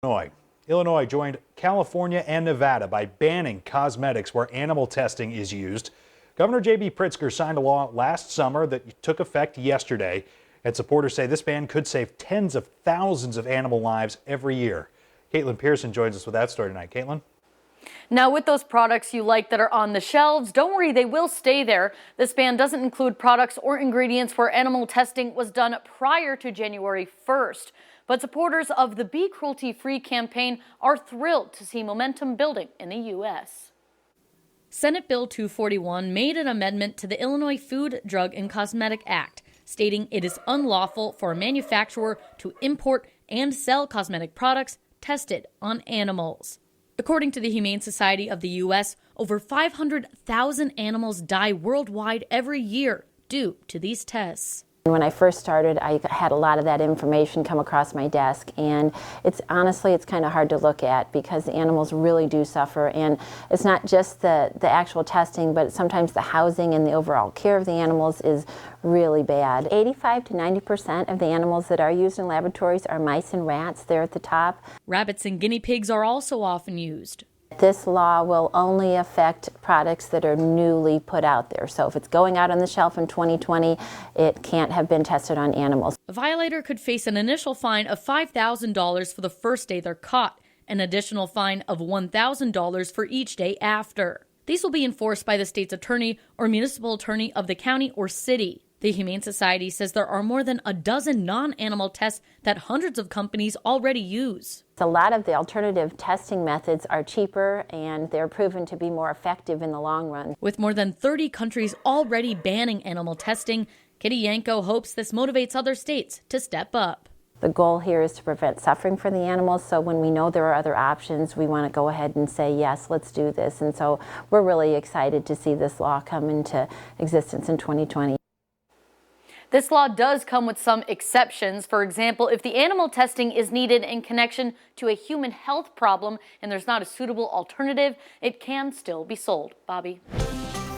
Illinois. Illinois joined California and Nevada by banning cosmetics where animal testing is used. Governor J.B. Pritzker signed a law last summer that took effect yesterday, and supporters say this ban could save tens of thousands of animal lives every year. Caitlin Pearson joins us with that story tonight. Caitlin? Now, with those products you like that are on the shelves, don't worry, they will stay there. This ban doesn't include products or ingredients where animal testing was done prior to January 1st. But supporters of the Be Cruelty Free campaign are thrilled to see momentum building in the U.S. Senate Bill 241 made an amendment to the Illinois Food, Drug, and Cosmetic Act, stating it is unlawful for a manufacturer to import and sell cosmetic products tested on animals. According to the Humane Society of the U.S., over 500,000 animals die worldwide every year due to these tests. When I first started, I had a lot of that information come across my desk, and honestly, it's kind of hard to look at because the animals really do suffer, and it's not just the actual testing, but sometimes the housing and the overall care of the animals is really bad. 85 to 90% of the animals that are used in laboratories are mice and rats. They're at the top. Rabbits and guinea pigs are also often used. This law will only affect products that are newly put out there. So if it's going out on the shelf in 2020, it can't have been tested on animals. A violator could face an initial fine of $5,000 for the first day they're caught, an additional fine of $1,000 for each day after. These will be enforced by the state's attorney or municipal attorney of the county or city. The Humane Society says there are more than a dozen non-animal tests that hundreds of companies already use. A lot of the alternative testing methods are cheaper and they're proven to be more effective in the long run. With more than 30 countries already banning animal testing, Kitty Yanko hopes this motivates other states to step up. The goal here is to prevent suffering for the animals, so when we know there are other options, we want to go ahead and say, yes, let's do this. And so we're really excited to see this law come into existence in 2020. This law does come with some exceptions. For example, if the animal testing is needed in connection to a human health problem and there's not a suitable alternative, it can still be sold. Bobby.